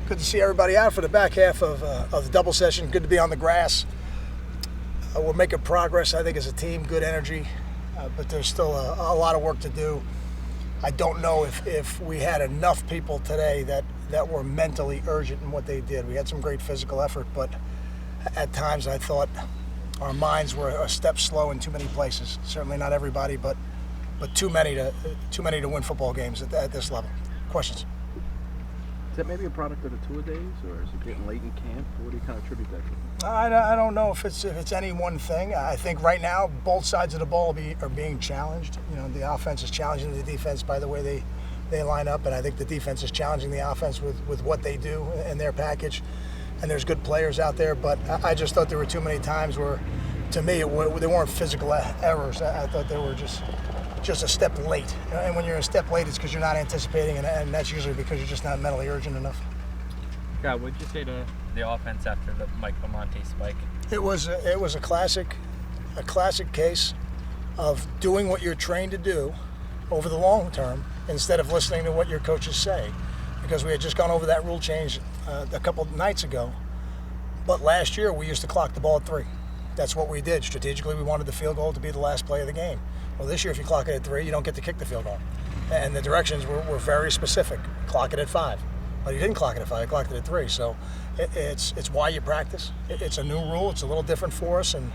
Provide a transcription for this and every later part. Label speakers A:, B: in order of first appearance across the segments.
A: Good to see everybody out for the back half of the double session. Good to be on the grass. We're making progress, I think, as a team. Good energy, but there's still a lot of work to do. I don't know if we had enough people today that were mentally urgent in what they did. We had some great physical effort, but at times I thought our minds were a step slow in too many places. Certainly not everybody, but too many to win football games at this level. Questions?
B: Is that maybe a product of the two-a-days, or is it getting late in camp? What do you kind of attribute that to?
A: I don't know if it's any one thing. I think right now both sides of the ball are being challenged. You know, the offense is challenging the defense by the way they line up, and I think the defense is challenging the offense with what they do in their package. And there's good players out there, but I just thought there were too many times where, to me, they weren't physical errors. I thought they were just a step late. And when you're a step late, it's because you're not anticipating, and that's usually because you're just not mentally urgent enough.
C: God, what did you say to the offense after the Mike Belmonte spike?
A: It was a classic case of doing what you're trained to do over the long term instead of listening to what your coaches say. Because we had just gone over that rule change a couple of nights ago. But last year we used to clock the ball at 3. That's what we did. Strategically, we wanted the field goal to be the last play of the game. Well, this year if you clock it at 3, you don't get to kick the field goal. And the directions were very specific. Clock it at 5. But he didn't clock it at 5, he clocked it at 3. So it's why you practice. It's a new rule, it's a little different for us, and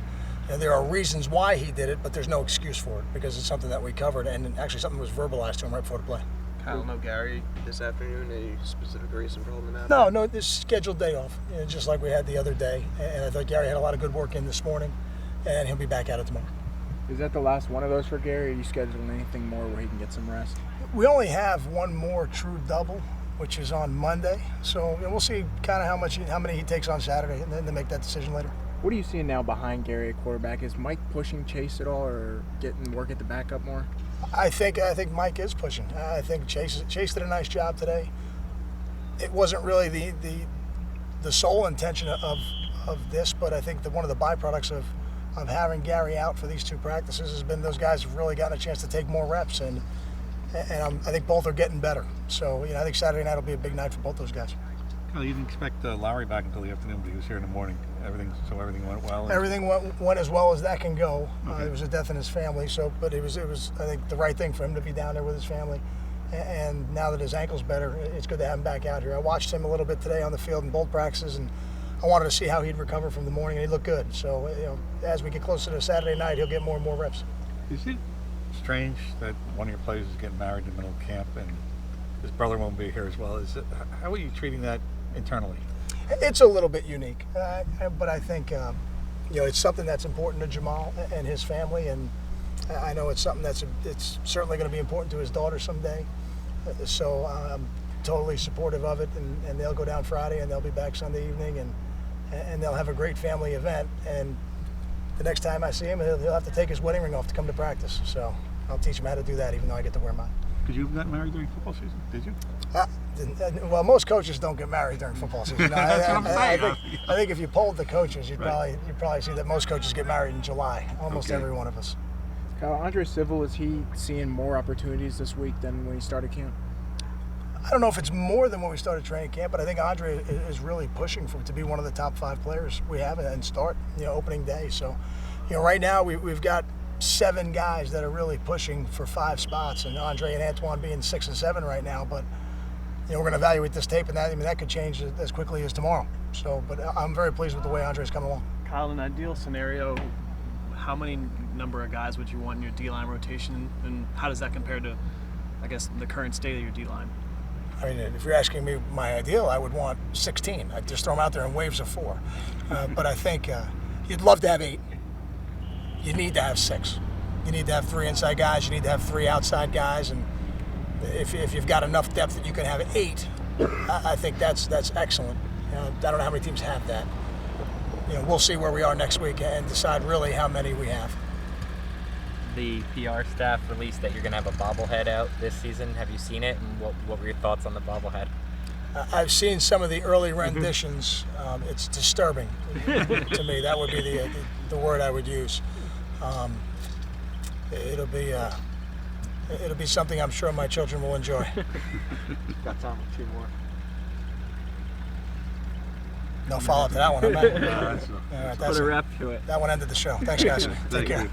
A: there are reasons why he did it, but there's no excuse for it because it's something that we covered, and actually something was verbalized to him right before the play.
D: Kyle, no Gary this afternoon. Any specific reason for holding him out?
A: No, this scheduled day off, just like we had the other day. And I thought Gary had a lot of good work in this morning, and he'll be back at it tomorrow.
B: Is that the last one of those for Gary? Are you scheduling anything more where he can get some rest?
A: We only have one more true double, which is on Monday. So we'll see kind of how many he takes on Saturday, and then to make that decision later.
B: What are you seeing now behind Gary at quarterback? Is Mike pushing Chase at all, or getting work at the backup more?
A: I think Mike is pushing. I think Chase did a nice job today. It wasn't really the sole intention of this, but I think that one of the byproducts of having Gary out for these 2 practices has been those guys have really gotten a chance to take more reps, and I think both are getting better. So I think Saturday night will be a big night for both those guys.
E: Kyle, you didn't expect Lowry back until the afternoon, but he was here in the morning. Everything went well.
A: Everything went as well as that can go.
E: Okay.
A: There was a death in his family, but it was I think the right thing for him to be down there with his family. And now that his ankle's better, it's good to have him back out here. I watched him a little bit today on the field in both practices, and I wanted to see how he'd recover from the morning, and he looked good. So as we get closer to Saturday night, he'll get more and more reps.
E: Is it strange that one of your players is getting married in the middle of camp and his brother won't be here as well? How are you treating that internally?
A: It's a little bit unique, but I think it's something that's important to Jamal and his family, and I know it's something it's certainly going to be important to his daughter someday. So I'm totally supportive of it, and they'll go down Friday and they'll be back Sunday evening, and they'll have a great family event. And the next time I see him, he'll have to take his wedding ring off to come to practice. So I'll teach him how to do that, even though I get to wear mine.
E: Could you have gotten married during football season? Did you?
A: Well, most coaches don't get married during football season.
E: That's what I'm saying.
A: I think if you polled the coaches, you'd
E: Right.
A: probably see that most coaches get married in July. Almost
E: Okay.
A: every one of us.
B: Kyle, Andre Civil, is he seeing more opportunities this week than when he started camp?
A: I don't know if it's more than when we started training camp, but I think Andre is really pushing to be one of the top 5 players we have and start opening day. So, right now we've got 7 guys that are really pushing for 5 spots, and Andre and Antoine being 6 and 7 right now. But we're going to evaluate this tape, and that could change as quickly as tomorrow. So, but I'm very pleased with the way Andre's come along.
F: Kyle, in an ideal scenario, how many number of guys would you want in your D-line rotation, and how does that compare to, I guess, the current state of your D-line?
A: I mean, if you're asking me my ideal, I would want 16. I'd just throw them out there in waves of 4. But I think you'd love to have 8. You need to have 6. You need to have 3 inside guys. You need to have 3 outside guys. And if you've got enough depth that you can have 8, I think that's excellent. I don't know how many teams have that. We'll see where we are next week and decide really how many we have.
C: The PR staff released that you're going to have a bobblehead out this season. Have you seen it, and what were your thoughts on the bobblehead?
A: I've seen some of the early renditions. It's disturbing to me. That would be the word I would use. It'll be something I'm sure my children will enjoy.
D: Got time for 2 more.
A: No follow up to that one. I bet.
E: That's
A: All right,
F: Put
A: that's
F: a wrap to it.
A: that one ended the show. Thanks, guys. Take
D: Thank
A: care.
D: you.